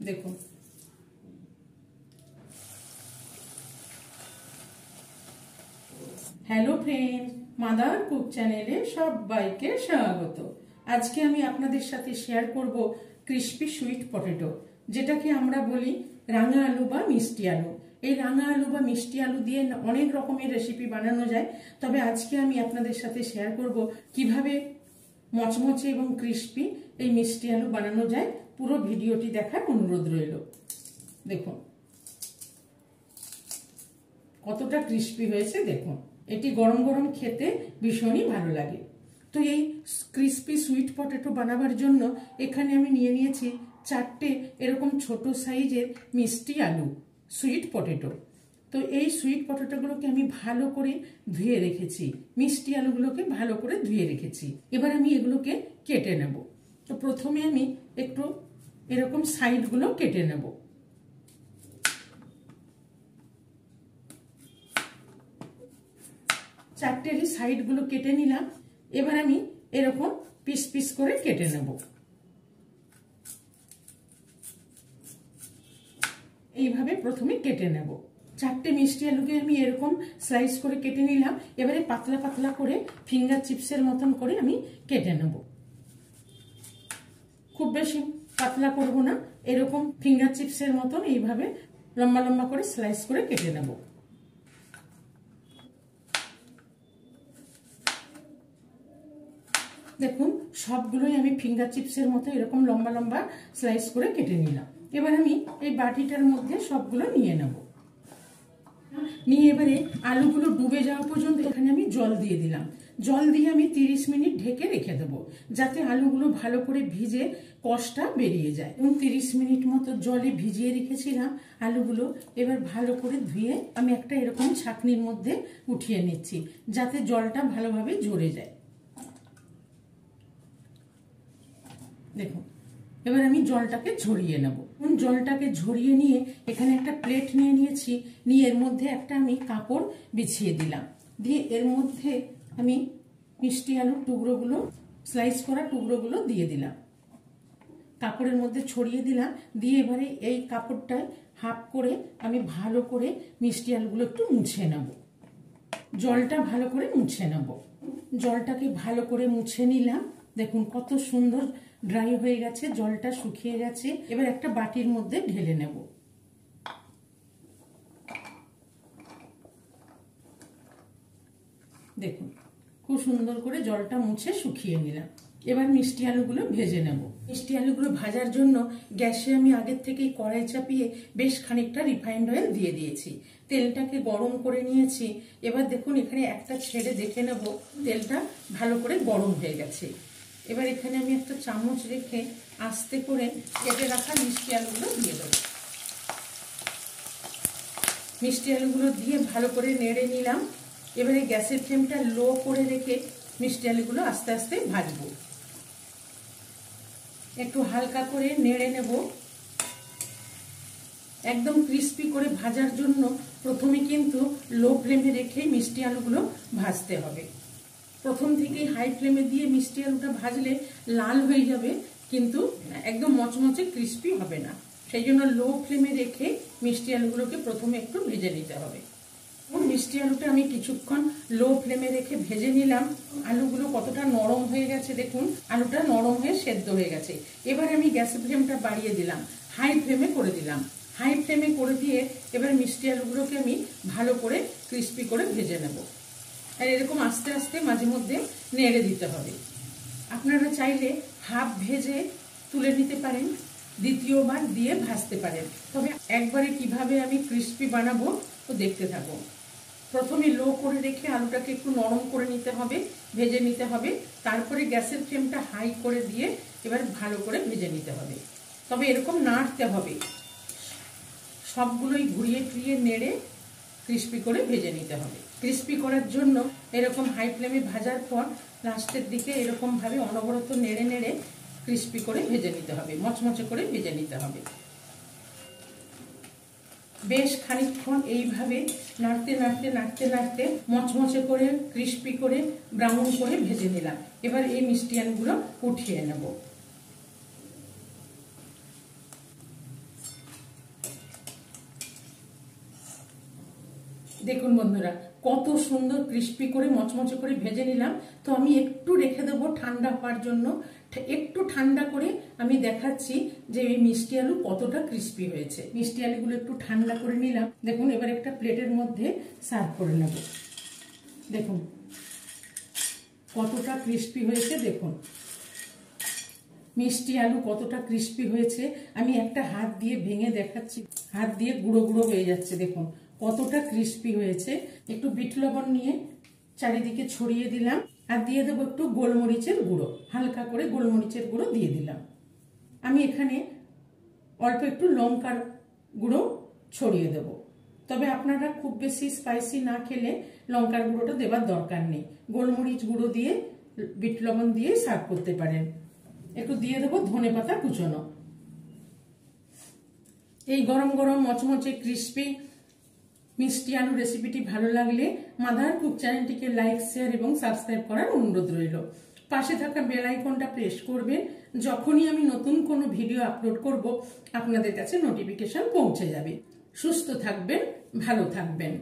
দেখুন hello friend, mother cook চ্যানেলে সবাইকে স্বাগত। আজকে আমি আপনাদের সাথে শেয়ার করব ক্রিস্পি সুইট পটেটো, যেটাকে আমরা বলি রাঙা আলু বা মিষ্টি আলু। এই রাঙা আলু বা মিষ্টি আলু দিয়ে অনেক রকমের রেসিপি বানানো যায়, তবে আজকে আমি আপনাদের সাথে শেয়ার করব কিভাবে মচমচে এবং ক্রিস্পি এই মিষ্টি আলু বানানো যায়। পুরো ভিডিওটি দেখার অনুরোধ রইল। দেখুন কতটা ক্রিস্পি হয়েছে, দেখুন। এটি গরম গরম খেতে ভীষণই ভালো লাগে। তো এই ক্রিস্পি সুইট পটেটো বানাবার জন্য এখানে আমি নিয়ে নিয়েছি 4টে এরকম ছোট সাইজের মিষ্টি আলু, সুইট পটেটো। তো এই সুইট পটেটোগুলোকে আমি ভালো করে ধুয়ে রেখেছি, মিষ্টি আলুগুলোকে ভালো করে ধুয়ে রেখেছি। এবার আমি এগুলোকে কেটে নেব। তো প্রথমে আমি একটু এরকম সাইডগুলো কেটে নেব। চারটেরই সাইডগুলো কেটে নিলাম। এবার আমি এরকম পিস পিস করে কেটে নেব। এইভাবে প্রথমে কেটে নেব। 4টে মিষ্টি আলুকে আমি এরকম স্লাইস করে কেটে নিলাম। এবারে পাতলা পাতলা করে ফিঙ্গার চিপসের মতন করে আমি কেটে নেব। খুব বেশি পাতলা করব না, এরকম ফিঙ্গার চিপসের মতন এইভাবে লম্বা লম্বা করে স্লাইস করে কেটে নেব। দেখুন সবগুলোই আমি ফিঙ্গার চিপসের মতো এরকম লম্বা লম্বা স্লাইস করে কেটে নিলাম। এবার আমি এই বাটিটার মধ্যে সবগুলো নিয়ে নেব। নিয়ে এবারে আলুগুলো ডুবে যাওয়া পর্যন্ত এখানে আমি জল দিয়ে দিলাম। জল দিয়ে আমি 30 মিনিট ঢেকে রেখে দেবো, যাতে আলুগুলো ভালো করে ভিজে কষটা বেরিয়ে যায়। এবং 30 মিনিট মতো জলে ভিজিয়ে রেখেছিলাম আলুগুলো। এবার ভালো করে ধুয়ে আমি একটা এরকম ছাঁকনির মধ্যে উঠিয়ে নিচ্ছি, যাতে জলটা ভালোভাবে ঝরে যায়। দেখুন এবার আমি জলটাকে ঝরিয়ে নেব। জলটাকে ঝরিয়ে নিয়ে এখানে একটা প্লেট নিয়ে নিয়েছি। নিয়ে এর মধ্যে একটা আমি কাপড় বিছিয়ে দিলাম। দিয়ে এর মধ্যে আমি মিষ্টি আলুর টুকরোগুলো, স্লাইস করা টুকরোগুলো দিয়ে দিলাম। কাপড়ের মধ্যে ছড়িয়ে দিলাম। দিয়ে এবারে এই কাপড়টায় হাফ করে আমি ভালো করে মিষ্টি আলুগুলো একটু মুছে নেব। জলটা ভালো করে মুছে নেব। জলটাকে ভালো করে মুছে নিলাম। দেখুন কত সুন্দর ড্রাই হয়ে গেছে, জলটা শুকিয়ে গেছে। এবার একটা বাটির মধ্যে ঢেলে নেব। দেখুন খুব সুন্দর করে জলটা মুছে শুকিয়ে নিলাম। এবার মিষ্টি আলুগুলো ভেজে নেব। মিষ্টি আলুগুলো ভাজার জন্য গ্যাসে আমি আগের থেকেই কড়াই চাপিয়ে বেশ খানিকটা রিফাইন্ড অয়েল দিয়ে দিয়েছি। তেলটাকে গরম করে নিয়েছি। এবার দেখুন এখানে একটা ছেড়ে দেখে নেব তেলটা ভালো করে গরম হয়ে গেছে। এবার এখানে আমি একটা চামচ রেখে আস্তে করে কেটে রাখা মিষ্টি আলুগুলো দিয়ে দেবো। মিষ্টি আলুগুলো দিয়ে ভালো করে নেড়ে নিলাম। এবারে গ্যাসের ফ্লেমটা লো করে রেখে মিষ্টি আলুগুলো আস্তে আস্তে ভাজবো। একটু হালকা করে নেড়ে নেব। একদম ক্রিস্পি করে ভাজার জন্য প্রথমে কিন্তু লো ফ্লেমে রেখে মিষ্টি আলুগুলো ভাজতে হবে। প্রথম থেকেই হাই ফ্লেমে দিয়ে মিষ্টি আলুটা ভাজলে লাল হয়ে যাবে, কিন্তু একদম মচমচে ক্রিস্পি হবে না। সেই জন্য লো ফ্লেমে রেখে মিষ্টি আলুগুলোকে প্রথমে একটু ভেজে নিতে হবে। মিষ্টি আলুটা আমি কিছুক্ষণ লো ফ্লেমে রেখে ভেজে নিলাম। আলুগুলো কতটা নরম হয়ে গেছে দেখুন, আলুটা নরম হয়ে সেদ্ধ হয়ে গেছে। এবার আমি গ্যাসের ফ্লেমটা বাড়িয়ে দিলাম, হাই ফ্লেমে করে দিলাম। হাই ফ্লেমে করে দিয়ে এবার মিষ্টি আলুগুলোকে আমি ভালো করে ক্রিস্পি করে ভেজে নেব। আর এরকম আস্তে আস্তে মাঝে মধ্যে নেড়ে দিতে হবে। আপনারা চাইলে হাফ ভেজে তুলে নিতে পারেন, দ্বিতীয়বার দিয়ে ভাজতে পারেন। তবে একবারে কিভাবে আমি ক্রিস্পি বানাবো তো দেখতে থাকো। প্রথমে লো করে রেখে আলুটাকে একটু নরম করে নিতে হবে, ভেজে নিতে হবে। তারপরে গ্যাসের ফ্লেমটা হাই করে দিয়ে এবার ভালো করে ভেজে নিতে হবে। তবে এরকম নাড়তে হবে, সবগুলোই ঘুরিয়ে ফিরিয়ে নেড়ে ক্রিস্পি করে ভেজে নিতে হবে। ক্রিস্পি করার জন্য এরকম হাই ফ্লেমে ভাজার পর লাস্টের দিকে এরকম ভাবে অনবরত নেড়ে নেড়ে ক্রিস্পি করে ভেজে নিতে হবে, মচমচে করে ভেজে নিতে হবে। বেশ খানিকক্ষণ এইভাবে নাড়তে নাড়তে নাড়তে নাড়তে মচমচে করে ক্রিস্পি করে ব্রাউন করে ভেজে নিলাম। এবার এই মিষ্টি আলুগুলো উঠিয়ে নেব। দেখুন বন্ধুরা, কত সুন্দর ক্রিস্পি করে মচমচে করে ভেজে নিলাম। তো আমি একটু রেখে দেবো ঠান্ডা হওয়ার জন্য। একটু ঠান্ডা করে আমি দেখাচ্ছি যে এই মিষ্টি আলু কতটা ক্রিস্পি হয়েছে। মিষ্টি আলুগুলো একটু ঠান্ডা করে নিলাম। দেখুন, এবার একটা প্লেটের মধ্যে সার্ভ করে নেব। দেখুন কতটা ক্রিস্পি হয়েছে। দেখুন মিষ্টি আলু কতটা ক্রিস্পি হয়েছে। আমি একটা হাত দিয়ে ভেঙে দেখাচ্ছি, হাত দিয়ে গুঁড়ো গুঁড়ো হয়ে যাচ্ছে। দেখুন কতটা ক্রিস্পি হয়েছে। একটু বিট লবণ নিয়ে চারিদিকে ছড়িয়ে দিলাম, আর দিয়ে দেবো একটু গোলমরিচের গুঁড়ো, হালকা করে গোলমরিচের গুঁড়ো দিয়ে দিলাম। আমি এখানে অল্প একটু লঙ্কার গুঁড়ো ছড়িয়ে দেব। তবে আপনারা খুব বেশি স্পাইসি না খেলে লঙ্কার গুঁড়োটা দেবার দরকার নেই। গোলমরিচ গুঁড়ো দিয়ে বিট লবণ দিয়ে সার্ভ করতে পারেন। একটু দিয়ে দেবো ধনেপাতা কুচনো। এই গরম গরম মচমচে ক্রিস্পি মিষ্টি আলু রেসিপিটি ভালো লাগলে মাদার কুক চ্যানেলটিকে লাইক, শেয়ার এবং সাবস্ক্রাইব করার অনুরোধ রইল। পাশে থাকা বেল আইকনটা প্রেস করবেন। যখনই আমি নতুন কোনো ভিডিও আপলোড করব আপনাদের কাছে নোটিফিকেশন পৌঁছে যাবে। সুস্থ থাকবেন, ভালো থাকবেন।